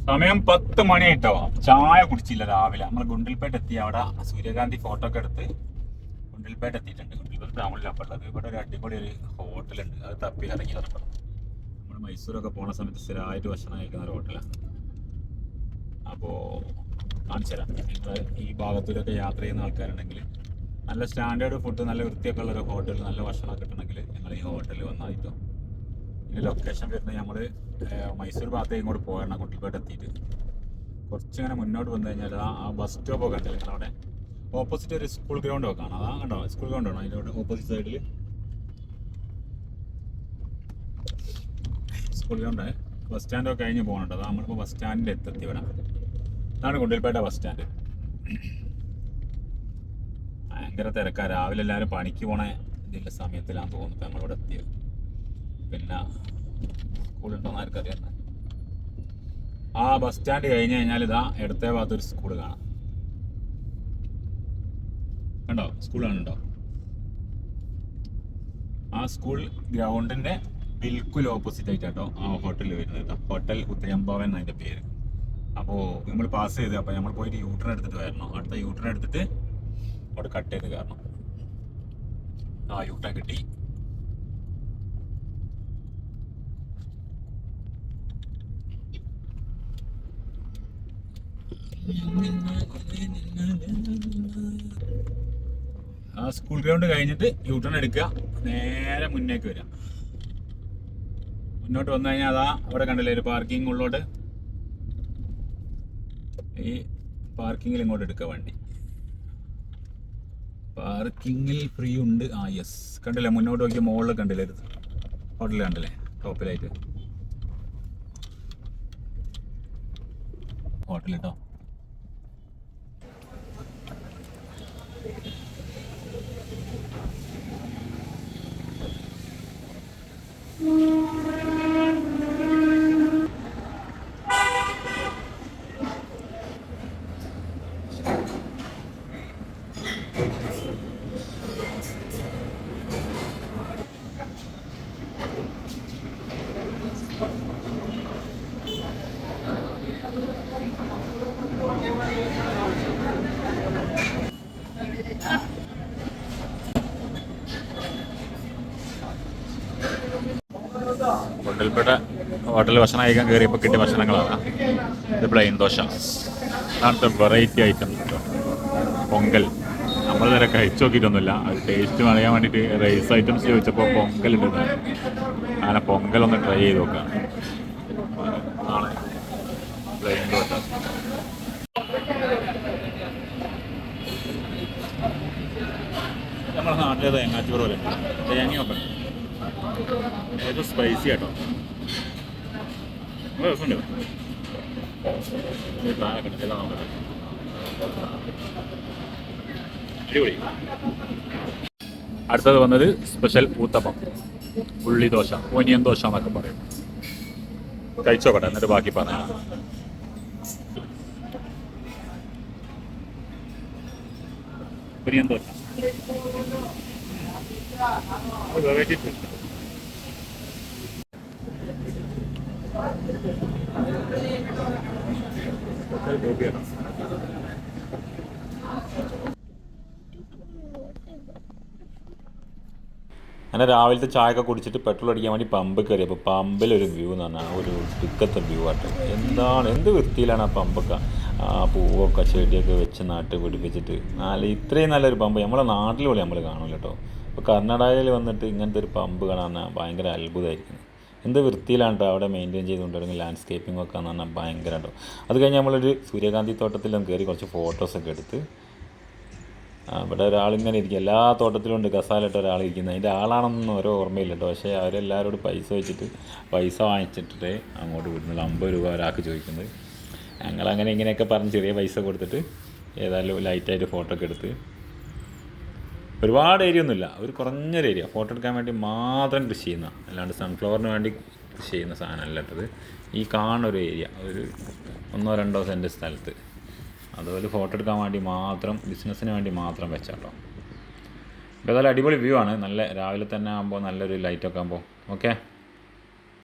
സമയം 10 മണി കേട്ടോ. ചായ കുടിച്ചില്ല രാവിലെ. നമ്മൾ ഗുണ്ടിൽപേട്ട് എത്തി. അവിടെ സൂര്യകാന്തി ഫോട്ടോ ഒക്കെ എടുത്ത് ഗുണ്ടിൽപേട്ട് എത്തിയിട്ടുണ്ട്. ഗുണ്ടിൽപേട്ട് ടൗണിലാണ് ഉള്ളത്. ഇവിടെ ഒരു അടിപൊളി ഒരു ഹോട്ടലുണ്ട്. അത് തപ്പി ഇറങ്ങി നടക്കണം. നമ്മൾ മൈസൂരൊക്കെ പോണ സമയത്ത് സ്ഥിരമായിട്ട് ഭക്ഷണം കഴിക്കുന്ന ഒരു ഹോട്ടലാണ്. അപ്പോൾ കാണിച്ചു തരാം. നിങ്ങൾ ഈ ഭാഗത്തൂരൊക്കെ യാത്ര ചെയ്യുന്ന ആൾക്കാരുണ്ടെങ്കിൽ നല്ല സ്റ്റാൻഡേർഡ് ഫുഡ്, നല്ല വൃത്തിയൊക്കെ ഉള്ളൊരു ഹോട്ടൽ, നല്ല ഭക്ഷണം കിട്ടണമെങ്കിൽ നിങ്ങൾ ഈ ഹോട്ടലിൽ വന്നായിട്ടോ. ഇതിൻ്റെ ലൊക്കേഷൻ വരുന്നത് നമ്മൾ മൈസൂർ ഭാഗത്തേക്ക് ഇങ്ങോട്ട് പോകണം. ഗുണ്ടിൽപേട്ട് എത്തിയിട്ട് കുറച്ചിങ്ങനെ മുന്നോട്ട് വന്നു കഴിഞ്ഞാൽ ആ ബസ് സ്റ്റോപ്പൊക്കെ ഉണ്ടല്ലോ നിങ്ങളവിടെ ഓപ്പോസിറ്റ് ഒരു സ്കൂൾ ഗ്രൗണ്ട് ഒക്കെ കാണാം. അതാ കണ്ടോ, സ്കൂൾ ഗ്രൗണ്ട് ആണോ അതിൻ്റെ ഓപ്പോസിറ്റ് സൈഡിൽ സ്കൂൾ ഗ്രൗണ്ട്. ബസ് സ്റ്റാൻഡൊക്കെ കഴിഞ്ഞ് പോകുന്നുണ്ട്. അതാ നമ്മളിപ്പോൾ ബസ് സ്റ്റാൻഡിൻ്റെ എത്തി ഇവിടെ. ഇതാണ് ഗുണ്ടിൽപേട്ട ബസ് സ്റ്റാൻഡ്. ഭയങ്കര തിരക്കാണ്. രാവിലെ എല്ലാവരും പണിക്ക് പോണ ഇതിൻ്റെ സമയത്തിലാണെന്ന് തോന്നുന്നു നമ്മളിവിടെ എത്തിയത്. പിന്നെ സ്കൂളുണ്ടോന്ന് ആർക്കറിയാം. ആ ബസ് സ്റ്റാൻഡ് കഴിഞ്ഞ് കഴിഞ്ഞാൽ ഇതാ ഇടത്തെ ഭാഗത്തൊരു സ്കൂൾ കാണാം. കണ്ടോ, സ്കൂൾ കാണുന്നുണ്ടോ? ആ സ്കൂൾ ഗ്രൗണ്ടിൻ്റെ ബിൽക്കുൽ ഓപ്പോസിറ്റ് ആയിട്ടാട്ടോ ആ ഹോട്ടലിൽ വരുന്നത് കേട്ടോ. ഹോട്ടൽ ഉത്തരംഭവൻ എന്നതിൻ്റെ പേര്. അപ്പോൾ നമ്മൾ പാസ് ചെയ്ത് അപ്പോൾ നമ്മൾ പോയിട്ട് യൂട്ടേൺ എടുത്തിട്ട് വരണം. അടുത്ത യൂട്ടേൺ എടുത്തിട്ട് അവിടെ കട്ട് ചെയ്ത് കയറണം. ആ യൂട്ടേൺ കിട്ടി. ആ സ്കൂൾ ഗ്രൗണ്ട് കഴിഞ്ഞിട്ട് യൂട്ടേൺ എടുക്കുക, നേരെ മുന്നേക്ക് വരിക. മുന്നോട്ട് വന്നു കഴിഞ്ഞാൽ അതാ അവിടെ കണ്ടില്ലേ ഒരു പാർക്കിംഗ് ഉള്ളോട്ട്. ഈ പാർക്കിങ്ങിൽ ഇങ്ങോട്ട് എടുക്കുക വണ്ടി. പാർക്കിങ്ങിൽ ഫ്രീ ഉണ്ട്. ആ യെസ്, കണ്ടില്ലേ മുന്നോട്ട് നോക്കിയ മുകളിൽ കണ്ടില്ലേ ഹോട്ടൽ കണ്ടില്ലേ ടോപ്പിലായിട്ട് ഹോട്ടൽ കേട്ടോ. ഗുണ്ടിൽപേട്ട ഹോട്ടലിൽ ഭക്ഷണം കഴിക്കാൻ കയറിയപ്പോൾ കിട്ടിയ ഭക്ഷണങ്ങളാണ് ഇത്. പ്ലെയിൻ ദോശ, അങ്ങനത്തെ വെറൈറ്റി ഐറ്റം കേട്ടോ. പൊങ്കൽ നമ്മൾ നേരെ കഴിച്ചു നോക്കിയിട്ടൊന്നുമില്ല. അത് ടേസ്റ്റ് അറിയാൻ വേണ്ടിയിട്ട് റൈസ് ഐറ്റംസ് ചോദിച്ചപ്പോൾ പൊങ്കൽ ഉണ്ടെന്നാണ്. അങ്ങനെ പൊങ്കലൊന്ന് ട്രൈ ചെയ്ത് നോക്കാം. നാളെ പ്ലെയിൻ ദോശ. നമ്മുടെ നാട്ടിലെ തേങ്ങാച്ചോറ് പോലെ തേങ്ങയൊക്കെ ഏത് സ്പൈസി ആട്ടോ. നല്ല രസമുണ്ട്. അടിപൊളി. അടുത്തത് വന്നത് സ്പെഷ്യൽ ഊത്തപ്പം, ഉള്ളി ദോശ, ഓനിയൻ ദോശ എന്നൊക്കെ പറയും. കഴിച്ചോക്കട്ടെ എന്നിട്ട് ബാക്കി പറയാം. Onion dosa variety. അങ്ങനെ രാവിലത്തെ ചായയൊക്കെ കുടിച്ചിട്ട് പെട്രോൾ അടിക്കാൻ വേണ്ടി പമ്പ് കയറി. അപ്പോൾ പമ്പിലൊരു വ്യൂ എന്ന് പറഞ്ഞാൽ ഒരു തിക്കത്തെ വ്യൂ ആട്ടോ. എന്ത് വൃത്തിയിലാണ് ആ പമ്പൊക്കെ. ആ പൂവൊക്കെ ചെടിയൊക്കെ വെച്ച് നാട്ട് പിടിപ്പിച്ചിട്ട് ഇത്രയും നല്ലൊരു പമ്പ് നമ്മളെ നാട്ടിൽ പോലെ നമ്മൾ കാണില്ല കേട്ടോ. ഇപ്പോൾ കർണാടകയിൽ വന്നിട്ട് ഇങ്ങനത്തെ ഒരു പമ്പ് കാണാൻ ഭയങ്കര അത്ഭുതമായിരിക്കും. എന്ത് വൃത്തിയിലാണ് കേട്ടോ അവിടെ മെയിൻറ്റെയിൻ ചെയ്തുകൊണ്ടിരുന്നത്. ലാൻഡ്സ്കേപ്പിംഗ് ഒക്കെ എന്ന് പറഞ്ഞാൽ ഭയങ്കര കേട്ടോ. അത് കഴിഞ്ഞ് നമ്മളൊരു സൂര്യകാന്തി തോട്ടത്തിലും കയറി കുറച്ച് ഫോട്ടോസൊക്കെ എടുത്ത്. ഇവിടെ ഒരാളിങ്ങനെ ഇരിക്കും. എല്ലാ തോട്ടത്തിലും ഉണ്ട് കസാലിട്ട് ഒരാളിരിക്കുന്നത്. അതിൻ്റെ ആളാണെന്നൊന്നും ഓരോ ഓർമ്മയില്ല കേട്ടോ. പക്ഷേ അവരെല്ലാവരോടും പൈസ വെച്ചിട്ട് പൈസ വാങ്ങിച്ചിട്ടേ അങ്ങോട്ട് വിടുന്നത്. 50 രൂപ ഒരാൾക്ക് ചോദിക്കുന്നത്. ഞങ്ങളങ്ങനെ ഇങ്ങനെയൊക്കെ പറഞ്ഞ് ചെറിയ പൈസ കൊടുത്തിട്ട് ഏതായാലും ലൈറ്റായിട്ട് ഫോട്ടോ ഒക്കെ എടുത്ത്. ഒരുപാട് ഏരിയ ഒന്നുമില്ല, ഒരു കുറഞ്ഞൊരു ഏരിയ ഫോട്ടോ എടുക്കാൻ വേണ്ടി മാത്രം കൃഷി ചെയ്യുന്ന, അല്ലാണ്ട് സൺഫ്ലവറിന് വേണ്ടി കൃഷി ചെയ്യുന്ന സാധനമല്ല കേട്ടത്. ഈ കാണുന്നൊരു ഏരിയ ഒരു 1-2 സെൻറ്റ് സ്ഥലത്ത് അതുപോലെ ഫോട്ടോ എടുക്കാൻ വേണ്ടി മാത്രം, ബിസിനസ്സിന് വേണ്ടി മാത്രം വെച്ചാട്ടോ. അപ്പോൾ ഏതായാലും അടിപൊളി വ്യൂ ആണ്. നല്ല രാവിലെ തന്നെ ആകുമ്പോൾ നല്ലൊരു ലൈറ്റൊക്കെ ആകുമ്പോൾ ഓക്കെ.